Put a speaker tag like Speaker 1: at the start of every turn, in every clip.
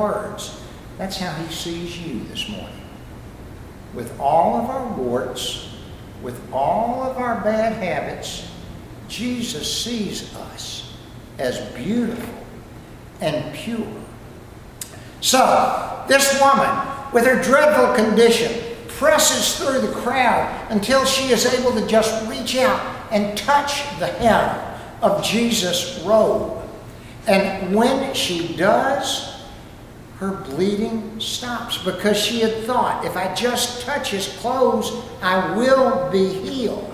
Speaker 1: words. That's how he sees you this morning. With all of our warts, with all of our bad habits, Jesus sees us as beautiful and pure. So, this woman, with her dreadful condition, presses through the crowd until she is able to just reach out and touch the hem of Jesus' robe. And when she does, her bleeding stops, because she had thought, if I just touch his clothes, I will be healed.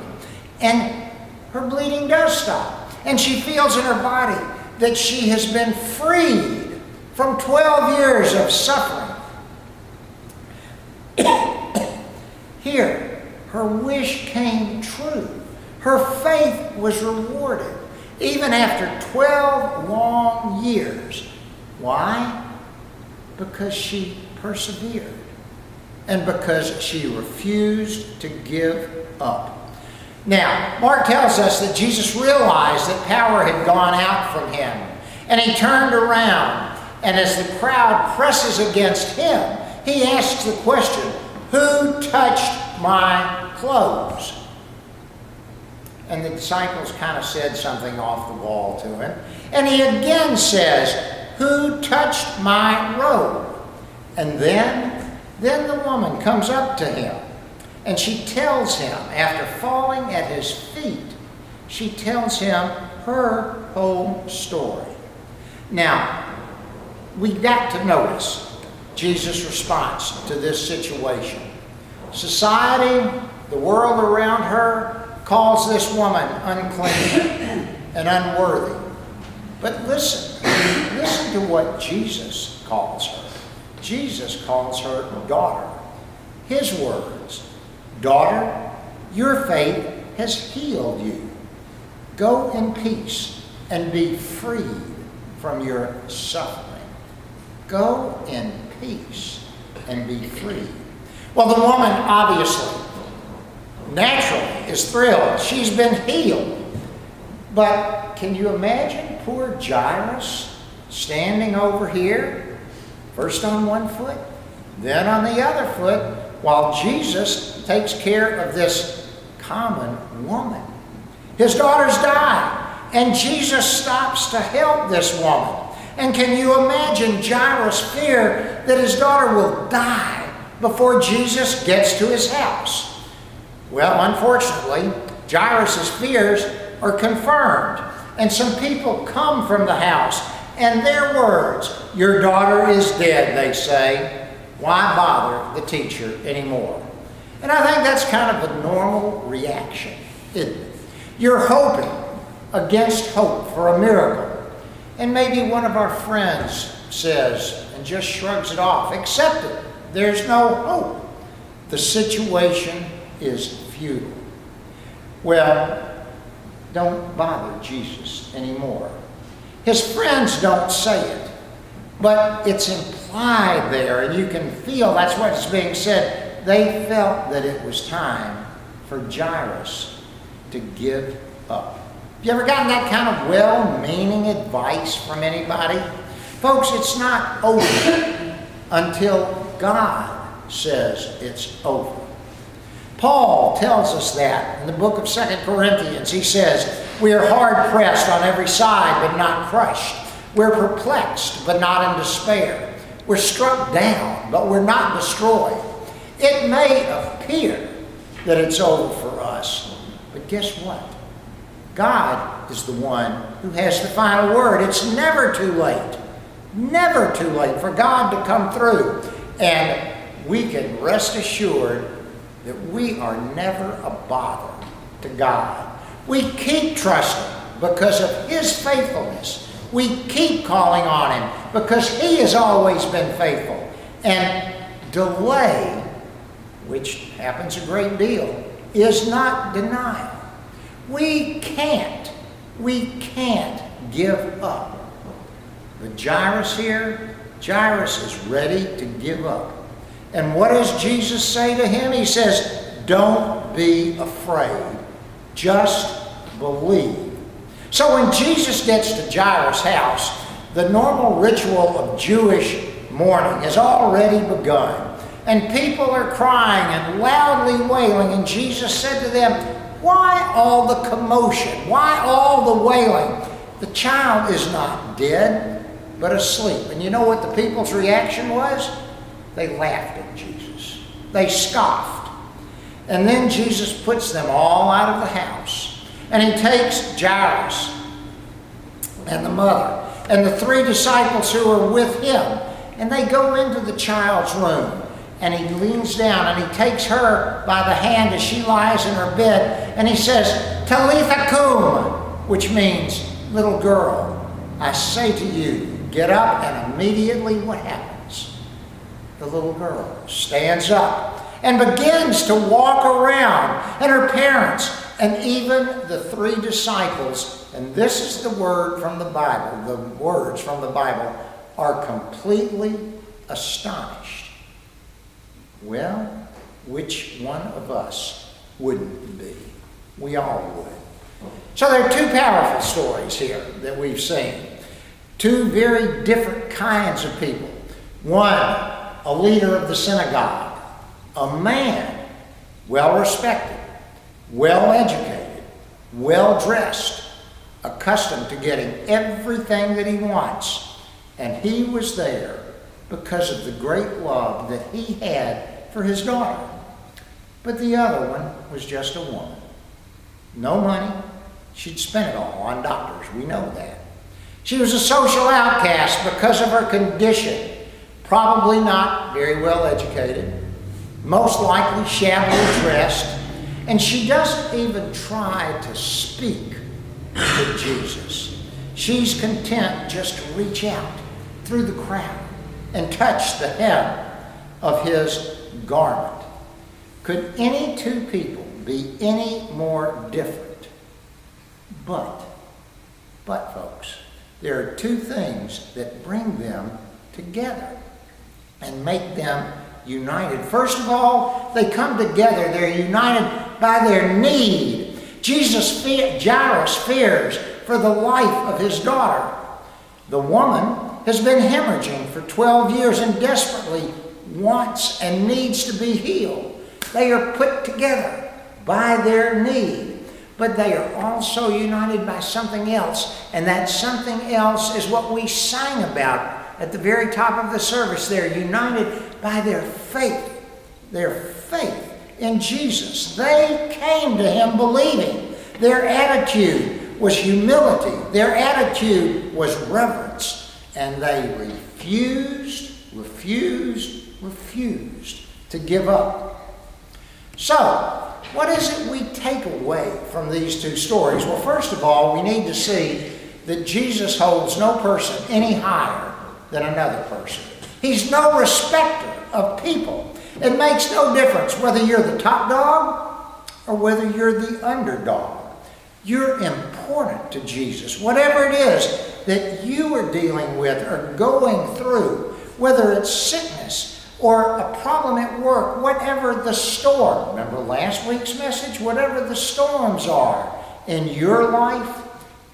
Speaker 1: And her bleeding does stop. And she feels in her body that she has been freed from 12 years of suffering. Here, her wish came true. Her faith was rewarded, even after 12 long years. Why? Because she persevered, and because she refused to give up. Now, Mark tells us that Jesus realized that power had gone out from him, and he turned around, and as the crowd presses against him, he asks the question, "Who touched my clothes?" And the disciples kind of said something off the wall to him, and he again says, "Who touched my robe?" And then the woman comes up to him, and she tells him, after falling at his feet, she tells him her whole story. Now, we've got to notice Jesus' response to this situation. Society, the world around her, calls this woman unclean and unworthy. But listen to what Jesus calls her. Jesus calls her daughter. His words, "Daughter, your faith has healed you. Go in peace and be freed from your suffering." Go in peace and be freed. Well, the woman obviously, naturally, is thrilled. She's been healed. But can you imagine poor Jairus standing over here, first on one foot, then on the other foot, while Jesus takes care of this common woman? His daughter's died, and Jesus stops to help this woman. And can you imagine Jairus' fear that his daughter will die before Jesus gets to his house? Well, unfortunately, Jairus' fears are confirmed, and some people come from the house, and their words, "Your daughter is dead," they say. Why bother the teacher anymore? And I think that's kind of a normal reaction, isn't it? You're hoping against hope for a miracle. And maybe one of our friends says, and just shrugs it off, "Accept it. There's no hope. The situation is futile." Well, don't bother Jesus anymore. His friends don't say it, but it's implied there, and you can feel that's what's being said. They felt that it was time for Jairus to give up. Have you ever gotten that kind of well-meaning advice from anybody? Folks, it's not over until God says it's over. Paul tells us that in the book of 2 Corinthians. He says, "We are hard-pressed on every side, but not crushed. We're perplexed, but not in despair. We're struck down, but we're not destroyed. It may appear that it's over for us, but guess what? God is the one who has the final word. It's never too late. Never too late for God to come through. And we can rest assured that we are never a bother to God. We keep trusting because of his faithfulness. We keep calling on him because he has always been faithful. And delay, which happens a great deal, is not denial. We can't give up. But Jairus here, Jairus is ready to give up. And what does Jesus say to him? He says, "Don't be afraid. Just believe." So when Jesus gets to Jairus' house, the normal ritual of Jewish mourning has already begun, and people are crying and loudly wailing. And Jesus said to them, "Why all the commotion? Why all the wailing? The child is not dead, but asleep." And you know what the people's reaction was? They laughed at Jesus. They scoffed. And then Jesus puts them all out of the house. And he takes Jairus and the mother and the 3 disciples who are with him. And they go into the child's room. And he leans down and he takes her by the hand as she lies in her bed. And he says, "Talitha cum," which means, "Little girl, I say to you, get up." And immediately what happens? The little girl stands up and begins to walk around. And her parents and even the 3 disciples, and this is the word from the Bible, the words from the Bible, are completely astonished. Well, which one of us wouldn't be? We all would. So there are 2 powerful stories here that we've seen. 2 very different kinds of people. One, a leader of the synagogue, a man, well-respected, well-educated, well-dressed, accustomed to getting everything that he wants. And he was there because of the great love that he had for his daughter. But the other one was just a woman. No money. She'd spent it all on doctors. We know that. She was a social outcast because of her condition. Probably not very well educated. Most likely shabbily dressed. And she doesn't even try to speak to Jesus. She's content just to reach out through the crowd and touch the hem of his garment. Could any 2 people be any more different? But folks, there are 2 things that bring them together and make them united. First of all, they come together. They're united by their need. Jairus fears for the life of his daughter. The woman has been hemorrhaging for 12 years and desperately wants and needs to be healed. They are put together by their need, but they are also united by something else, and that something else is what we sang about at the very top of the service. They're united by their faith in Jesus. They came to him believing. Their attitude was humility. Their attitude was reverence. And they refused to give up. So, what is it we take away from these 2 stories? Well, first of all, we need to see that Jesus holds no person any higher than another person. He's no respecter of people. It makes no difference whether you're the top dog or whether you're the underdog. You're important to Jesus. Whatever it is that you are dealing with or going through, whether it's sickness or a problem at work, whatever the storm, remember last week's message, whatever the storms are in your life,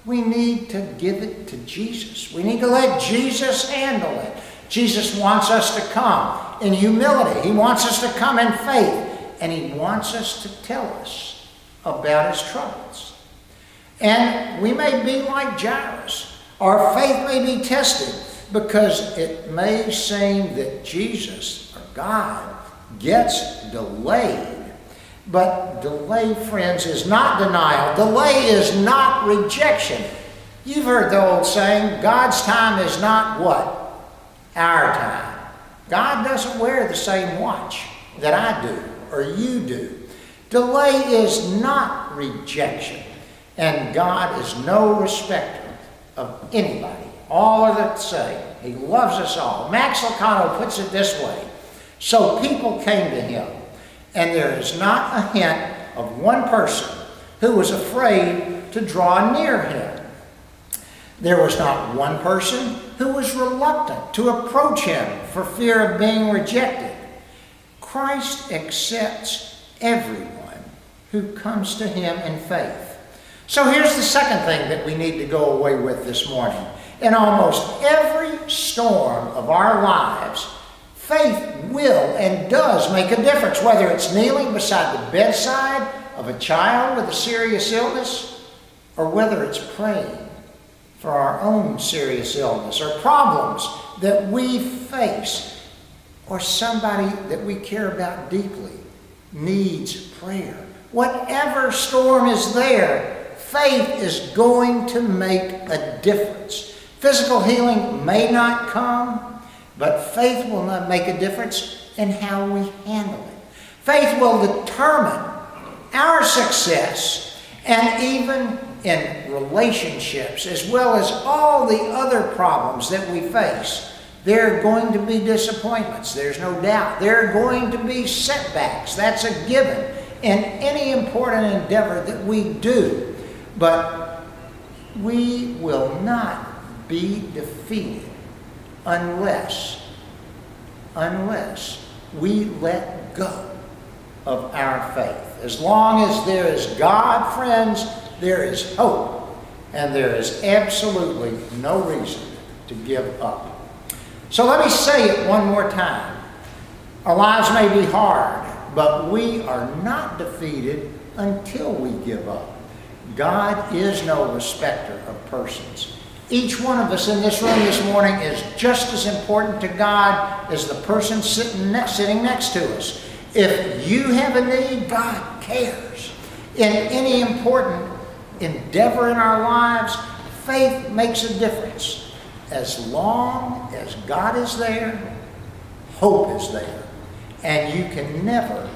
Speaker 1: we need to give it to Jesus. We need to let Jesus handle it. Jesus wants us to come in humility. He wants us to come in faith. And he wants us to tell us about his troubles. And we may be like Jairus. Our faith may be tested because it may seem that Jesus, or God, gets delayed. But delay, friends, is not denial. Delay is not rejection. You've heard the old saying, God's time is not what? Our time. God doesn't wear the same watch that I do or you do. Delay is not rejection. And God is no respecter of anybody. All are the same. He loves us all. Max Lucado puts it this way. So people came to him, and there is not a hint of one person who was afraid to draw near him. There was not one person who was reluctant to approach him for fear of being rejected. Christ accepts everyone who comes to him in faith. So here's the second thing that we need to go away with this morning. In almost every storm of our lives, faith will and does make a difference, whether it's kneeling beside the bedside of a child with a serious illness, or whether it's praying for our own serious illness or problems that we face, or somebody that we care about deeply needs prayer. Whatever storm is there, faith is going to make a difference. Physical healing may not come, but faith will not make a difference in how we handle it. Faith will determine our success, and even in relationships, as well as all the other problems that we face. There are going to be disappointments, there's no doubt. There are going to be setbacks, that's a given in any important endeavor that we do. But we will not be defeated unless we let go of our faith. As long as there is God, friends, there is hope, and there is absolutely no reason to give up. So let me say it one more time. Our lives may be hard, but we are not defeated until we give up. God is no respecter of persons. Each one of us in this room this morning is just as important to God as the person sitting next to us. If you have a need, God cares. In any important endeavor in our lives, faith makes a difference. As long as God is there, hope is there. And you can never,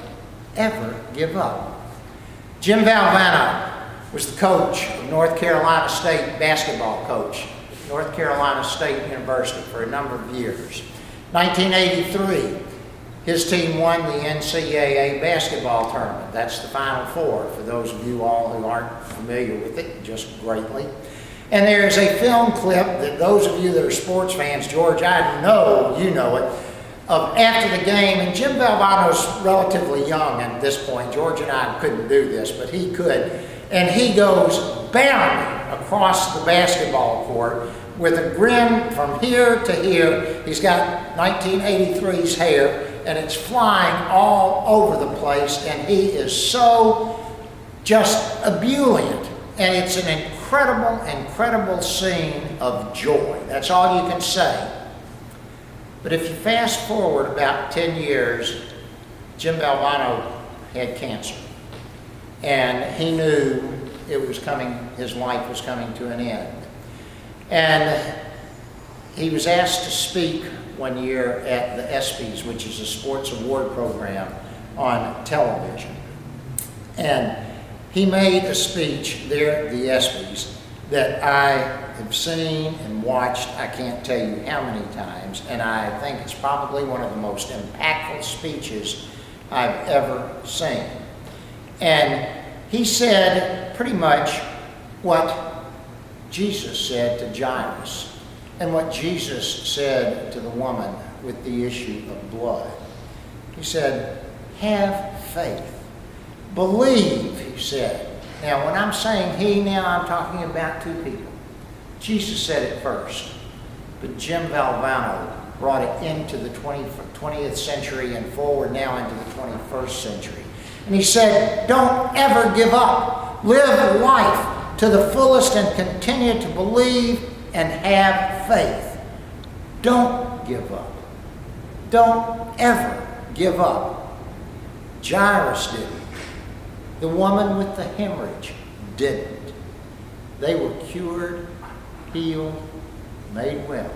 Speaker 1: ever give up. Jim Valvano was the coach of North Carolina State basketball coach at North Carolina State University for a number of years. 1983, his team won the NCAA basketball tournament. That's the Final Four, for those of you all who aren't familiar with it, just greatly. And there's a film clip that those of you that are sports fans, George, I know you know it, of after the game, and Jim Valvano's relatively young at this point. George and I couldn't do this, but he could. And he goes bounding across the basketball court with a grin from here to here. He's got 1983's hair, and it's flying all over the place, and he is so just ebullient. And it's an incredible scene of joy. That's all you can say. But if you fast forward about 10 years, Jim Valvano had cancer. And he knew it was coming, his life was coming to an end. And he was asked to speak one year at the ESPYs, which is a sports award program on television. And he made a speech there at the ESPYs that I have seen and watched, I can't tell you how many times, and I think it's probably one of the most impactful speeches I've ever seen. And he said pretty much what Jesus said to Jairus and what Jesus said to the woman with the issue of blood. He said, have faith. Believe, he said. Now, when I'm saying he now, I'm talking about two people. Jesus said it first, but Jim Valvano brought it into the 20th century and forward now into the 21st century. And he said, don't ever give up. Live life to the fullest and continue to believe and have faith. Don't give up. Don't ever give up. Jairus didn't. The woman with the hemorrhage didn't. They were cured, healed, made well.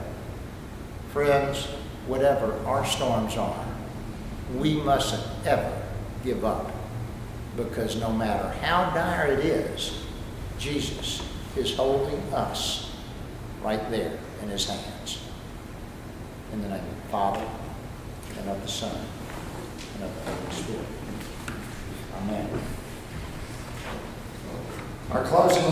Speaker 1: Friends, whatever our storms are, we mustn't ever give up, because no matter how dire it is, Jesus is holding us right there in his hands. In the name of the Father, and of the Son, and of the Holy Spirit. Amen. Our closing